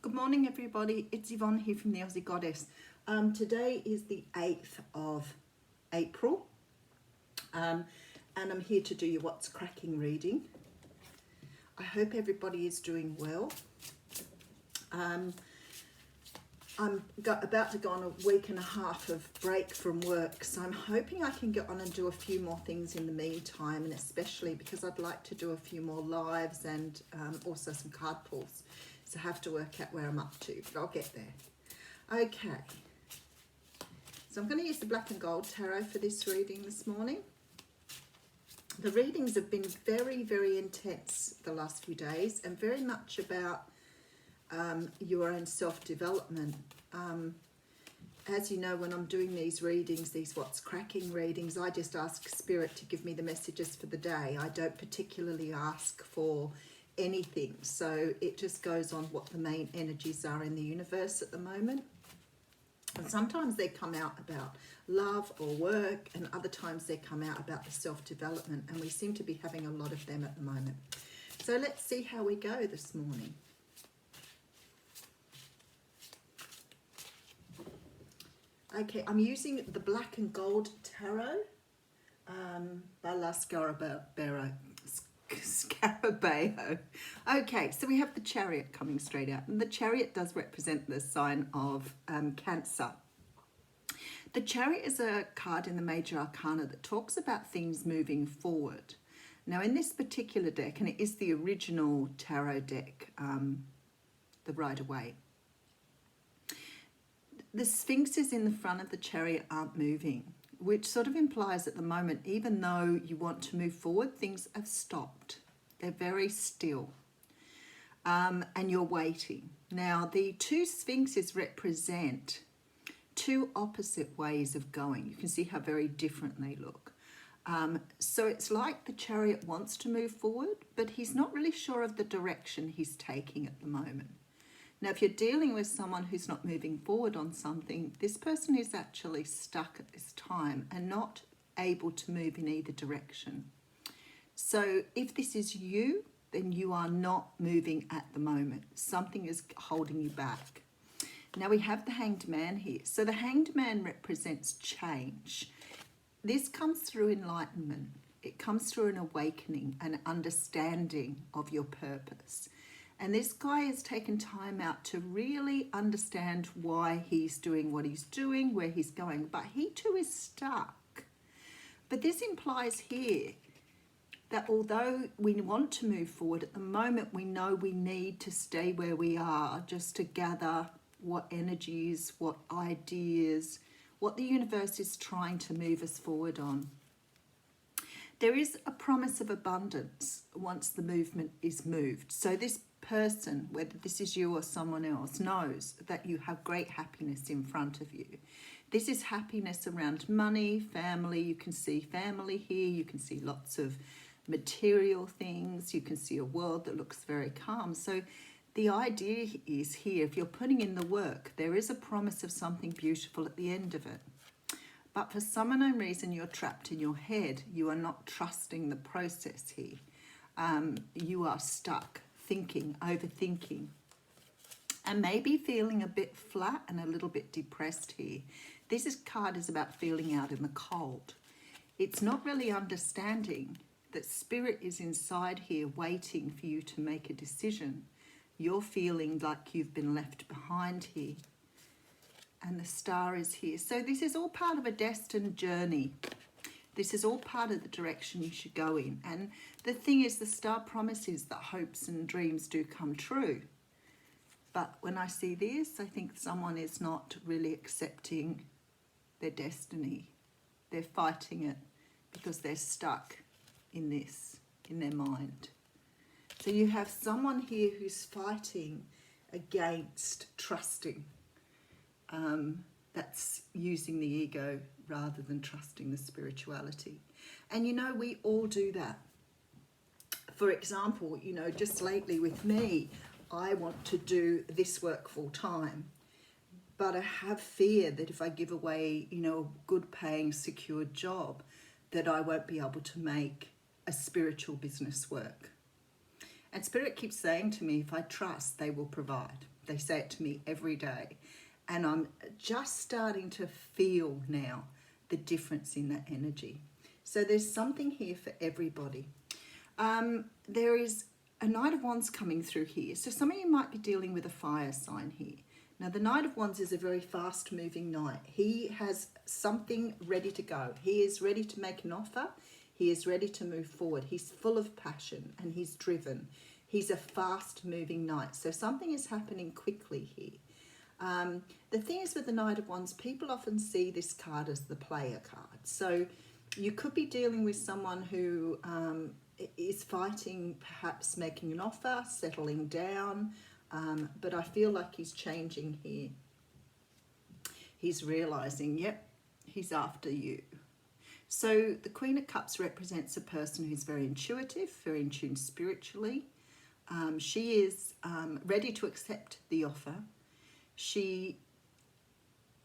Good morning, everybody. It's Yvonne here from the Aussie Goddess. Today is the 8th of April, and I'm here to do your What's Cracking reading. I hope everybody is doing well. I'm about to go on a week and a half of break from work, so I'm hoping I can get on and do a few more things in the meantime, and especially because I'd like to do a few more lives and also some card pulls. So I have to work out where I'm up to, but I'll get there. Okay, so I'm going to use the Black and Gold Tarot for this reading this morning. The readings have been very, very intense the last few days and very much about your own self-development. As you know, when I'm doing these readings, these What's Cracking readings, I just ask Spirit to give me the messages for the day. I don't particularly ask for anything, so it just goes on what the main energies are in the universe at the moment. And sometimes they come out about love or work, and other times they come out about the self-development, and we seem to be having a lot of them at the moment. So let's see how we go this morning. Okay, I'm using the Black and Gold Tarot by La Scarabeo. Okay, so we have the Chariot coming straight out, and the Chariot does represent the sign of Cancer. The Chariot is a card in the Major Arcana that talks about things moving forward. Now, in this particular deck, and it is the original tarot deck, the Rider-Waite, the sphinxes in the front of the Chariot aren't moving, which sort of implies at the moment, even though you want to move forward, things have stopped. They're very still, and you're waiting. Now, the two sphinxes represent two opposite ways of going. You can see how very different they look. So it's like the Chariot wants to move forward, but he's not really sure of the direction he's taking at the moment. Now, if you're dealing with someone who's not moving forward on something, this person is actually stuck at this time and not able to move in either direction. So if this is you, then you are not moving at the moment. Something is holding you back. Now we have the Hanged Man here. So the Hanged Man represents change. This comes through enlightenment. It comes through an awakening, an understanding of your purpose. And this guy has taken time out to really understand why he's doing what he's doing, where he's going. But he too is stuck. But this implies here that although we want to move forward, at the moment we know we need to stay where we are just to gather what energies, what ideas, what the universe is trying to move us forward on. There is a promise of abundance once the movement is moved. So this person, whether this is you or someone else, knows that you have great happiness in front of you. This is happiness around money, family. You can see family here. You can see lots of material things. You can see a world that looks very calm. So the idea is here, if you're putting in the work, there is a promise of something beautiful at the end of it. But for some unknown reason, you're trapped in your head. You are not trusting the process here. You are stuck thinking, overthinking, and maybe feeling a bit flat and a little bit depressed here. This card is about feeling out in the cold. It's not really understanding that Spirit is inside here waiting for you to make a decision. You're feeling like you've been left behind here. And the Star is here. So this is all part of a destined journey. This is all part of the direction you should go in. And the thing is, the Star promises that hopes and dreams do come true. But when I see this, I think someone is not really accepting their destiny. They're fighting it because they're stuck in this, in their mind. So you have someone here who's fighting against trusting. That's using the ego rather than trusting the spirituality. And you know, we all do that. For example, you know, just lately with me, I want to do this work full time, but I have fear that if I give away, you know, a good paying, secure job, that I won't be able to make a spiritual business work. And Spirit keeps saying to me, if I trust, they will provide. They say it to me every day. And I'm just starting to feel now the difference in that energy. So there's something here for everybody. There is a Knight of Wands coming through here. So some of you might be dealing with a fire sign here. Now the Knight of Wands is a very fast moving knight. He has something ready to go. He is ready to make an offer. He is ready to move forward. He's full of passion and he's driven. He's a fast moving knight. So something is happening quickly here. The thing is with the Knight of Wands, people often see this card as the player card. So you could be dealing with someone who is fighting, perhaps making an offer, settling down, but I feel like he's changing here. He's realizing, yep, he's after you. So the Queen of Cups represents a person who's very intuitive, very in tune spiritually. She is ready to accept the offer. She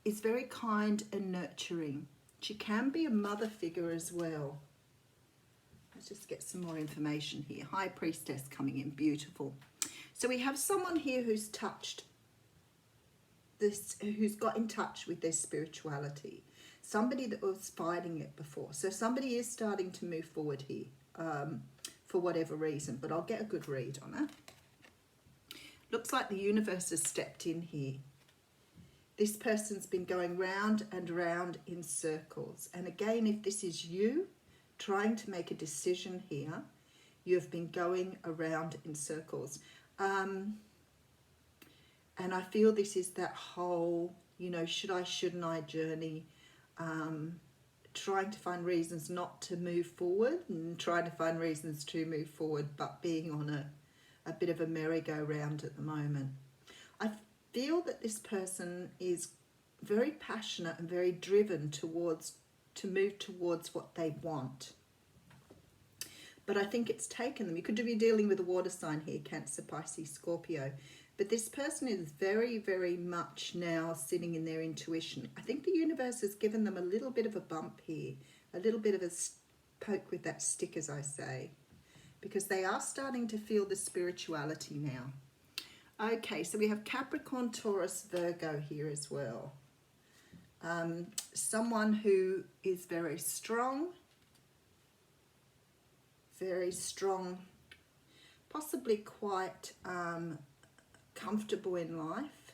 is very kind and nurturing. She can be a mother figure as well. Let's just get some more information here. High Priestess coming in, beautiful. So we have someone here who's touched this, who's got in touch with their spirituality. Somebody that was fighting it before. So somebody is starting to move forward here for whatever reason, but I'll get a good read on it. Looks like the universe has stepped in here. This person's been going round and round in circles. And again, if this is you trying to make a decision here, you've been going around in circles. And I feel this is that whole, you know, should I, shouldn't I journey, trying to find reasons not to move forward and trying to find reasons to move forward, but being on a bit of a merry-go-round at the moment. I feel that this person is very passionate and very driven to move towards what they want. But I think it's taken them. You could be dealing with a water sign here, Cancer, Pisces, Scorpio. But this person is very, very much now sitting in their intuition. I think the universe has given them a little bit of a bump here, a little bit of a poke with that stick, as I say, because they are starting to feel the spirituality now. Okay, so we have Capricorn, Taurus, Virgo here as well. Someone who is very strong, possibly quite comfortable in life.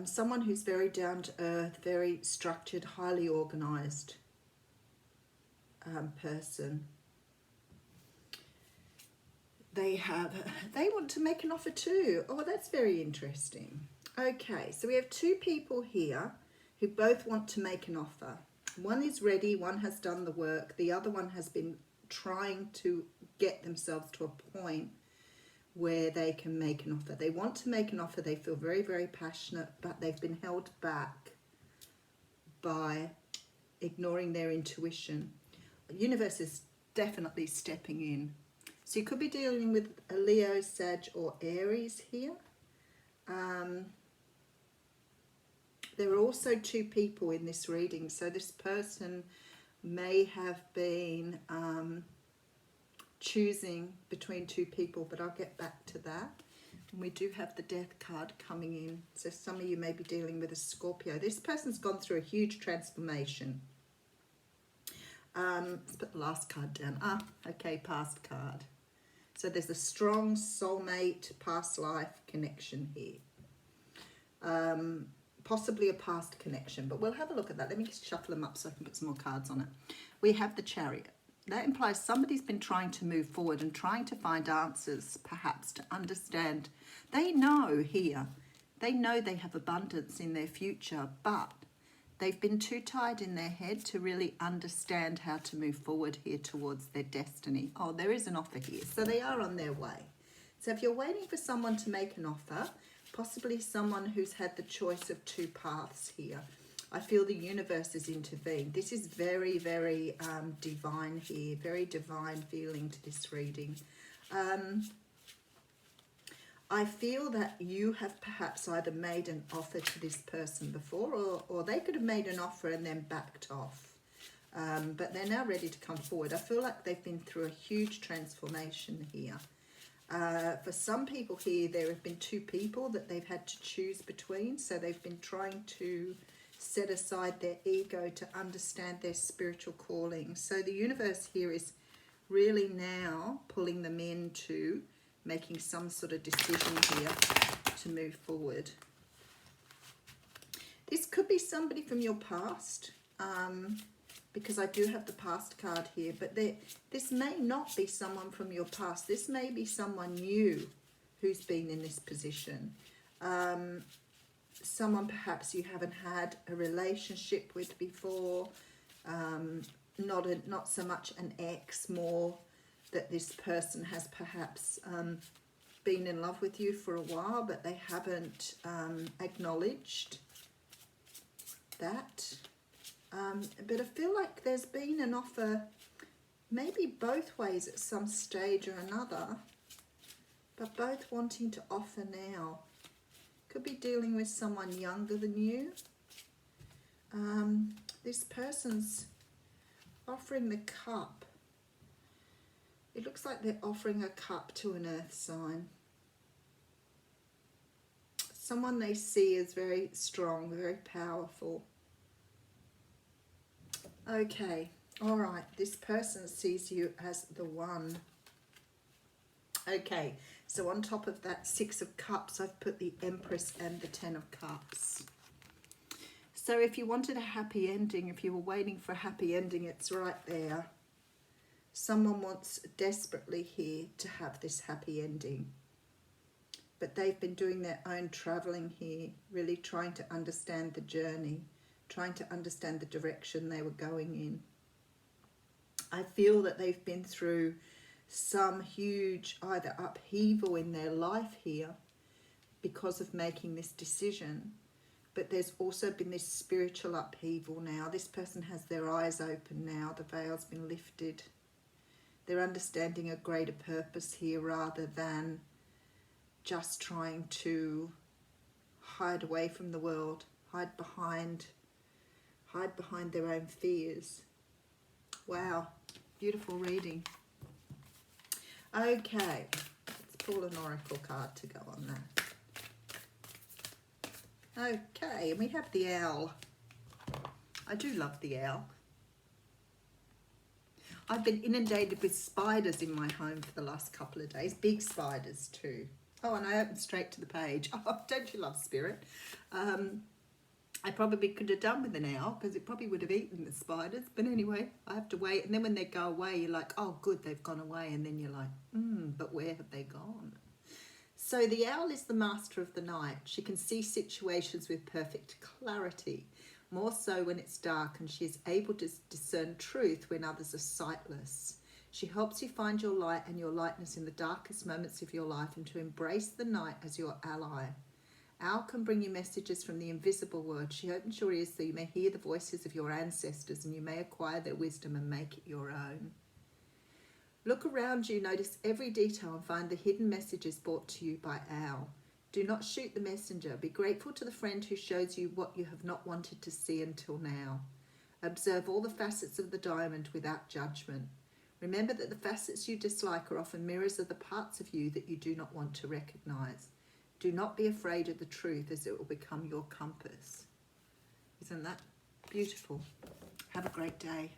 Someone who's very down to earth, very structured, highly organized person. They want to make an offer too. Oh, that's very interesting. Okay, so we have two people here who both want to make an offer. One is ready, one has done the work, the other one has been trying to get themselves to a point where they can make an offer. They want to make an offer, they feel very, very passionate, but they've been held back by ignoring their intuition. The universe is definitely stepping in. So you could be dealing with a Leo, Sag, or Aries here. There are also two people in this reading, so this person may have been choosing between two people, but I'll get back to that. And we do have the Death card coming in, so some of you may be dealing with a Scorpio. This person's gone through a huge transformation. Let's put the last card down. Okay, past card. So there's a strong soulmate, past life connection here. Possibly a past connection, but we'll have a look at that. Let me just shuffle them up so I can put some more cards on it. We have the Chariot. That implies somebody's been trying to move forward and trying to find answers, perhaps to understand. They know here, they know they have abundance in their future, but they've been too tied in their head to really understand how to move forward here towards their destiny. Oh, there is an offer here, so they are on their way. So if you're waiting for someone to make an offer, possibly someone who's had the choice of two paths here, I feel the universe has intervened. This is very, very divine here, very divine feeling to this reading. I feel that you have perhaps either made an offer to this person before, or they could have made an offer and then backed off. But they're now ready to come forward. I feel like they've been through a huge transformation here. For some people here, there have been two people that they've had to choose between. So they've been trying to set aside their ego to understand their spiritual calling. So the universe here is really now pulling them into making some sort of decision here to move forward. This could be somebody from your past, because I do have the past card here, but this may not be someone from your past. This may be someone new who's been in this position. Someone perhaps you haven't had a relationship with before, not so much an ex, more that this person has perhaps been in love with you for a while, but they haven't acknowledged that. But I feel like there's been an offer, maybe both ways at some stage or another, but both wanting to offer now. Could be dealing with someone younger than you. This person's offering the cup. It looks like they're offering a cup to an earth sign. Someone they see as very strong, very powerful. Okay, all right, this person sees you as the one. Okay, so on top of that Six of Cups, I've put the Empress and the Ten of Cups. So if you wanted a happy ending, if you were waiting for a happy ending, it's right there. Someone wants desperately here to have this happy ending. But they've been doing their own traveling here, really trying to understand the journey, trying to understand the direction they were going in. I feel that they've been through some huge either upheaval in their life here because of making this decision, but there's also been this spiritual upheaval now. This person has their eyes open now, the veil's been lifted. They're understanding a greater purpose here rather than just trying to hide away from the world, hide behind their own fears. Wow, beautiful reading. Okay, let's pull an oracle card to go on that. Okay, and we have the owl. I do love the owl. I've been inundated with spiders in my home for the last couple of days, big spiders too. Oh, and I opened straight to the page. Oh, don't you love spirit? I probably could have done with an owl because it probably would have eaten the spiders. But anyway, I have to wait. And then when they go away, you're like, oh, good, they've gone away. And then you're like, but where have they gone? So the owl is the master of the night. She can see situations with perfect clarity, more so when it's dark, and she is able to discern truth when others are sightless. She helps you find your light and your lightness in the darkest moments of your life and to embrace the night as your ally. Owl can bring you messages from the invisible world. She opens your ears so you may hear the voices of your ancestors and you may acquire their wisdom and make it your own. Look around you, notice every detail and find the hidden messages brought to you by Owl. Do not shoot the messenger. Be grateful to the friend who shows you what you have not wanted to see until now. Observe all the facets of the diamond without judgment. Remember that the facets you dislike are often mirrors of the parts of you that you do not want to recognize. Do not be afraid of the truth, as it will become your compass. Isn't that beautiful? Have a great day.